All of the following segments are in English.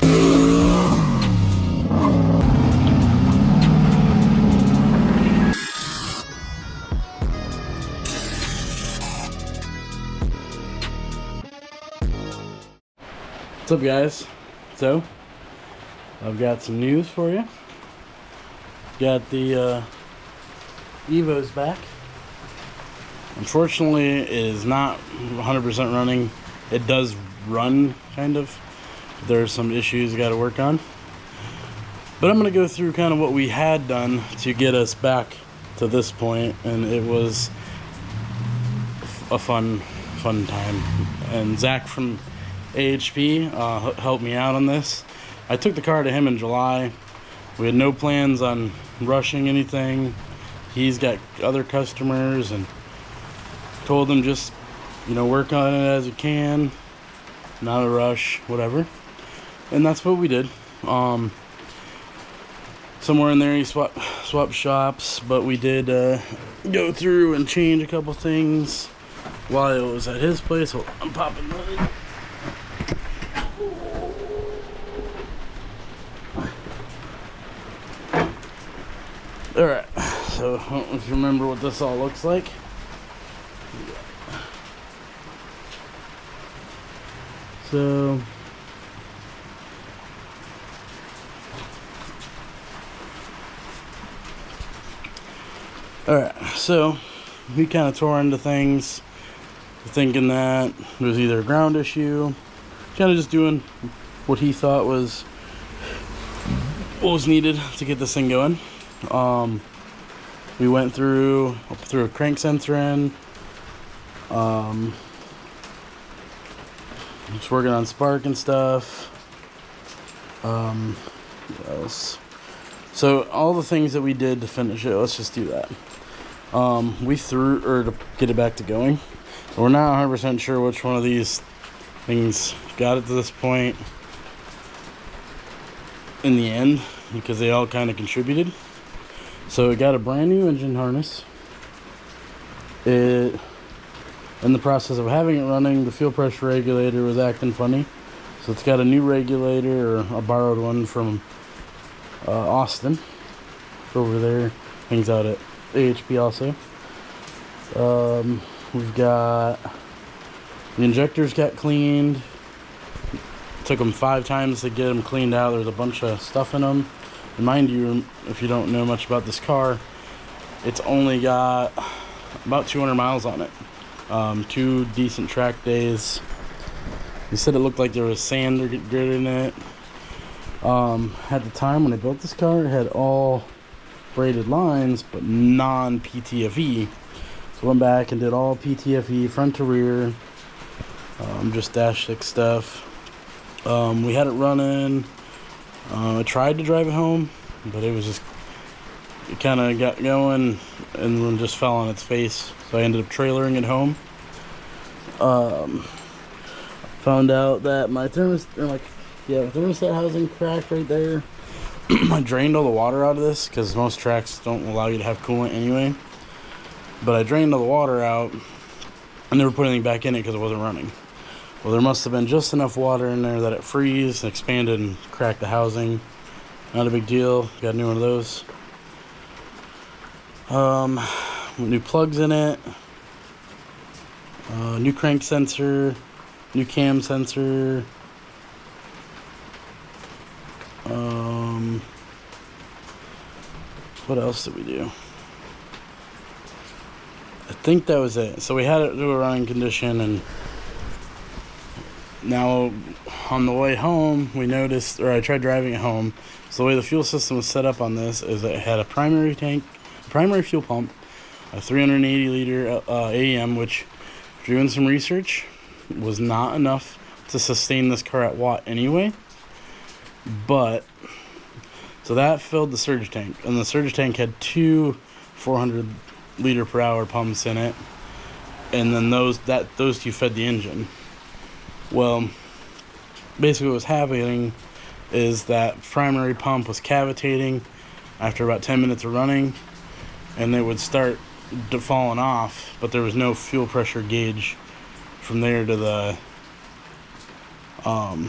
What's up, guys? So I've got some news for you. Got the Evo's back. Unfortunately, it is not 100% running. It does run, kind of. There's some issues I got to work on. But I'm going to go through kind of what we had done to get us back to this point, and it was a fun time. And Zach from AHP helped me out on this. I took the car to him in July. We had no plans on rushing anything. He's got other customers, and told him just, you know, work on it as you can, not a rush, whatever. And that's what we did. Somewhere in there he swapped shops, but we did go through and change a couple things while it was at his place. Hold on, I'm popping the hood. Alright, so I don't know if you remember what this all looks like. So alright, so we kind of tore into things thinking that it was either a ground issue, kind of just doing what he thought was what was needed to get this thing going. We went through a crank sensor in, just working on spark and stuff. What else? So all the things that we did to finish it, let's just do that. We to get it back to going. We're not 100% sure which one of these things got it to this point in the end, because they all kind of contributed. So it got a brand new engine harness. In the process of having it running, the fuel pressure regulator was acting funny. So it's got a new regulator, or a borrowed one from Austin. Over there, hangs out at AHP also. We've got the injectors got cleaned. Took them 5 times to get them cleaned out. There's a bunch of stuff in them. And mind you, if you don't know much about this car, it's only got about 200 miles on it. 2 decent track days. He said it looked like there was sand or grit in it. At the time when I built this car, it had all braided lines, but non-PTFE. So I went back and did all PTFE, front to rear, just dash 6 stuff. We had it running. I tried to drive it home, but it kind of got going and then just fell on its face. So I ended up trailering it home. Found out that my thermostat housing cracked right there. I drained all the water out of this because most tracks don't allow you to have coolant anyway. But I drained all the water out and never put anything back in it because it wasn't running. Well, there must have been just enough water in there that it froze and expanded and cracked the housing. Not a big deal. Got a new one of those. New plugs in it. New crank sensor. New cam sensor. What else did we do? I think that was it. So we had it to a running condition, and now on the way home we noticed, or I tried driving it home. So the way the fuel system was set up on this is it had a primary tank, primary fuel pump, a 380 liter AEM, which, if you're doing some research, was not enough to sustain this car at watt anyway. But so that filled the surge tank, and the surge tank had 2 400 liter per hour pumps in it, and then those 2 fed the engine. Well, basically what was happening is that primary pump was cavitating after about 10 minutes of running, and it would start falling off, but there was no fuel pressure gauge from there to the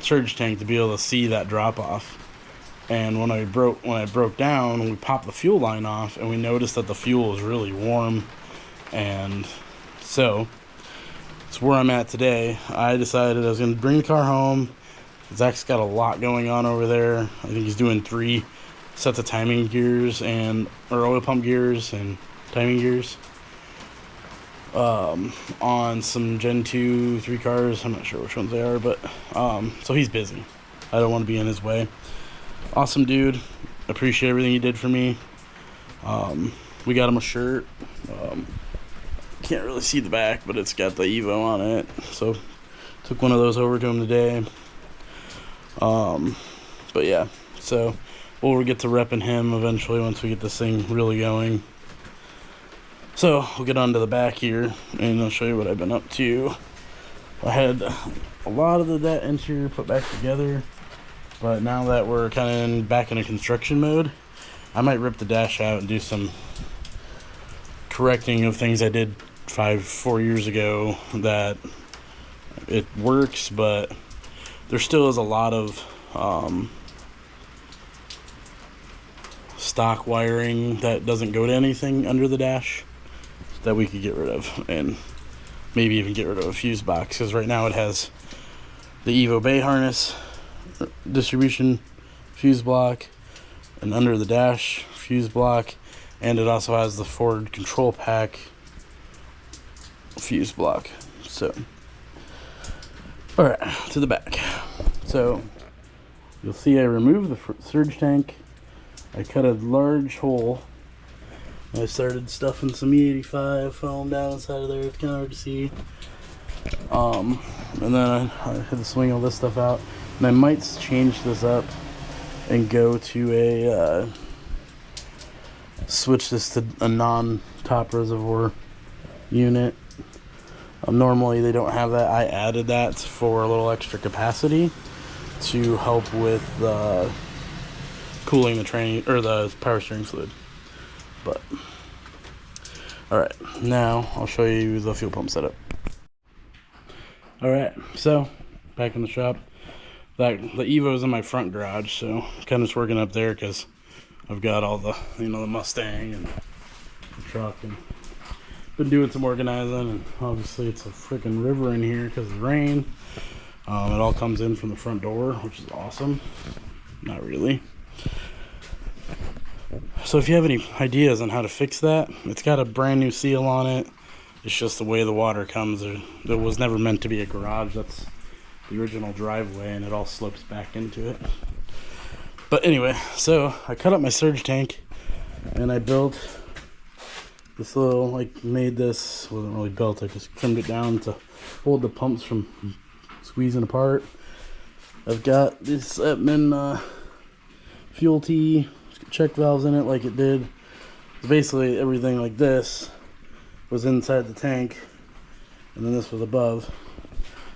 surge tank to be able to see that drop off. And when I broke down, we popped the fuel line off, and we noticed that the fuel was really warm. And so it's where I'm at today. I decided I was going to bring the car home. Zach's got a lot going on over there. I think he's doing 3 sets of timing gears or oil pump gears and timing gears on some Gen 2 3 cars. I'm not sure which ones they are, but so he's busy. I don't want to be in his way. Awesome dude. Appreciate everything he did for me. We got him a shirt. Can't really see the back, but it's got the Evo on it. So took one of those over to him today. But yeah, so we'll get to repping him eventually once we get this thing really going. So we'll get on to the back here and I'll show you what I've been up to. I had a lot of that interior put back together, but now that we're kind of back in a construction mode, I might rip the dash out and do some correcting of things I did 4 years ago that it works, but there still is a lot of stock wiring that doesn't go to anything under the dash that we could get rid of, and maybe even get rid of a fuse box, because right now it has the Evo bay harness distribution fuse block, and under the dash fuse block, and it also has the Ford control pack fuse block. So alright, to the back. So you'll see I removed the surge tank. I cut a large hole. I started stuffing some E85 foam down inside of there. It's kind of hard to see. And then I had to swing all this stuff out. And I might change this up and go to a switch this to a non-top reservoir unit. Normally they don't have that. I added that for a little extra capacity to help with cooling the train or the power steering fluid. But alright, now I'll show you the fuel pump setup. Alright, so back in the shop. The Evo's in my front garage, so I'm kind of just working up there because I've got all the, the Mustang and the truck, and been doing some organizing, and obviously it's a freaking river in here because of the rain. It all comes in from the front door, which is awesome. Not really. So if you have any ideas on how to fix that, it's got a brand new seal on it. It's just the way the water comes. It was never meant to be a garage. That's the original driveway, and it all slopes back into it. But anyway, so I cut up my surge tank, and I built this little, made this, wasn't really built, I just trimmed it down to hold the pumps from squeezing apart. I've got this Etman fuel T check valves in it like it did. Basically everything like this was inside the tank, and then this was above.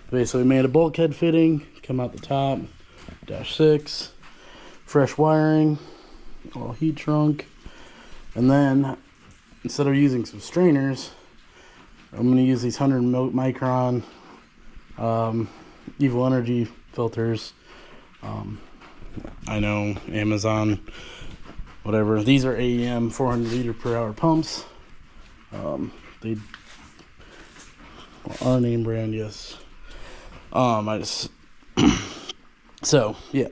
Basically made a bulkhead fitting, come out the top, -6, fresh wiring, a little heat shrunk, and then instead of using some strainers, I'm going to use these 100 micron Evo Energy filters. I know Amazon, whatever. These are AEM 400 liter per hour pumps. They are name brand, yes. So yeah.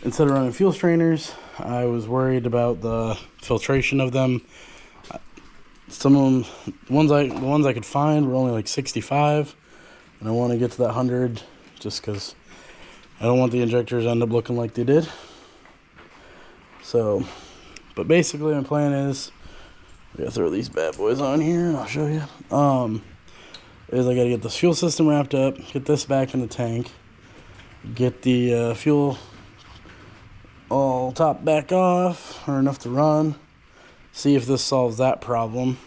Instead of running fuel strainers, I was worried about the filtration of them. Some of them, the ones I could find were only like 65, and I want to get to that 100 just because I don't want the injectors to end up looking like they did. So, but basically my plan is, I gotta throw these bad boys on here and I'll show you. Is I gotta get this fuel system wrapped up, get this back in the tank, get the fuel all top back off, or enough to run, see if this solves that problem.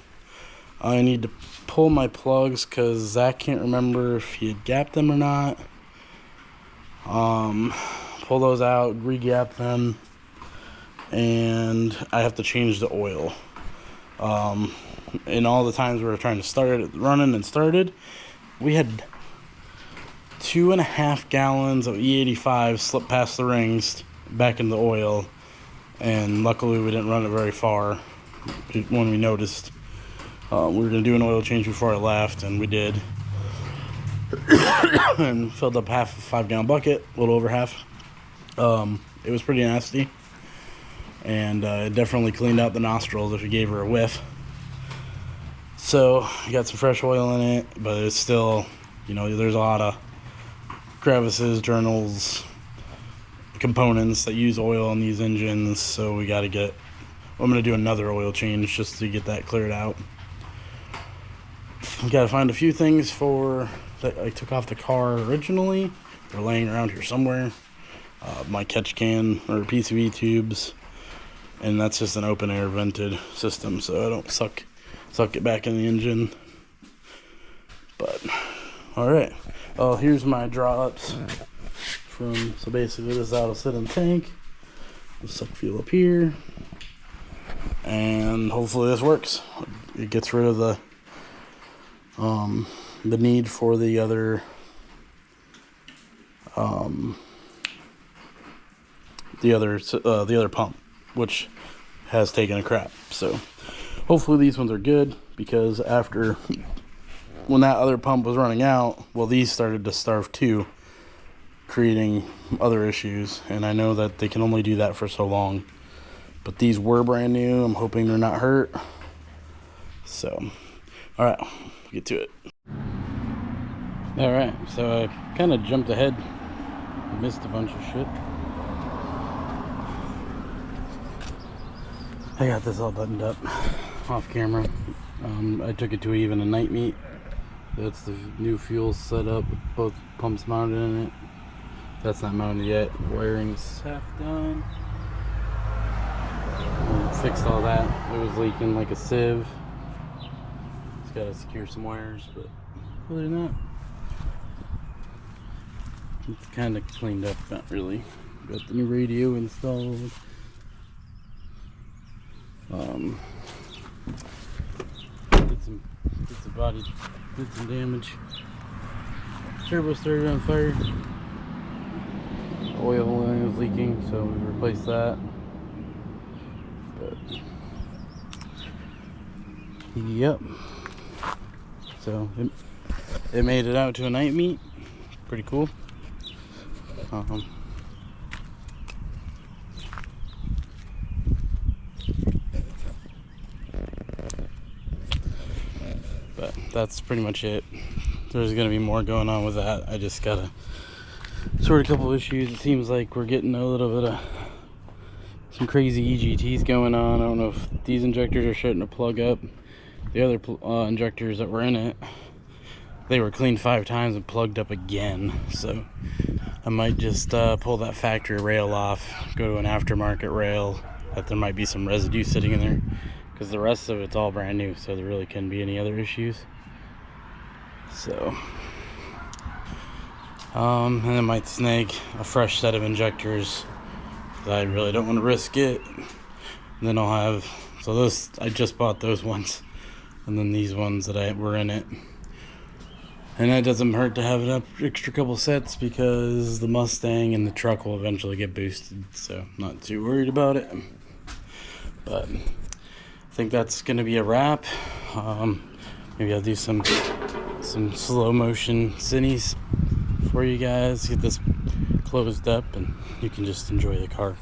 I need to pull my plugs because Zach can't remember if he had gapped them or not. Pull those out, re-gap them, and I have to change the oil. In all the times we were trying to start it running and started, we had 2.5 gallons of E85 slipped past the rings back in the oil, and luckily we didn't run it very far when we noticed. We were going to do an oil change before I left, and we did. And filled up half a 5-gallon bucket, a little over half. It was pretty nasty, and it definitely cleaned out the nostrils if you gave her a whiff. So you got some fresh oil in it, but it's still, you know, there's a lot of crevices, journals, components that use oil in these engines, so we got to get, I'm going to do another oil change just to get that cleared out. We got to find a few things for that I took off the car originally. They're laying around here somewhere. My catch can or PCV tubes, and that's just an open air vented system, so I don't suck it back in the engine. But all right, oh, here's my draw ups from, so basically this that'll sit in the tank. We'll suck fuel up here, and hopefully this works. It gets rid of the need for the other the other pump, which has taken a crap. So hopefully these ones are good, because after, when that other pump was running out, well, these started to starve too, creating other issues, and I know that they can only do that for so long. But these were brand new. I'm hoping they're not hurt. So all right, get to it. All right, so I kind of jumped ahead, missed a bunch of shit. I got this all buttoned up off camera. I took it to even a night meet. That's the new fuel setup with both pumps mounted in it. That's not mounted yet. Wiring's half done. Fixed all that. It was leaking like a sieve. Just gotta secure some wires, but other than that, it's kind of cleaned up. Not really. Got the new radio installed. Did some damage. Turbo started on fire. Oil line was leaking, so we replaced that. But yep. So it made it out to a night meet. Pretty cool. But that's pretty much it. There's gonna be more going on with that. I just gotta sort a couple issues. It seems like we're getting a little bit of some crazy EGTs going on. I don't know if these injectors are starting to plug up. The other injectors that were in it, they were cleaned 5 times and plugged up again. So I might just pull that factory rail off, go to an aftermarket rail, that there might be some residue sitting in there, because the rest of it's all brand new, so there really couldn't be any other issues. So and I might snag a fresh set of injectors, because I really don't want to risk it. And then I'll have, so those, I just bought those ones, and then these ones that were in it. And it doesn't hurt to have an extra couple sets, because the Mustang and the truck will eventually get boosted, so I'm not too worried about it. But I think that's gonna be a wrap. Maybe I'll do some slow motion cineys for you guys, get this closed up, and you can just enjoy the car.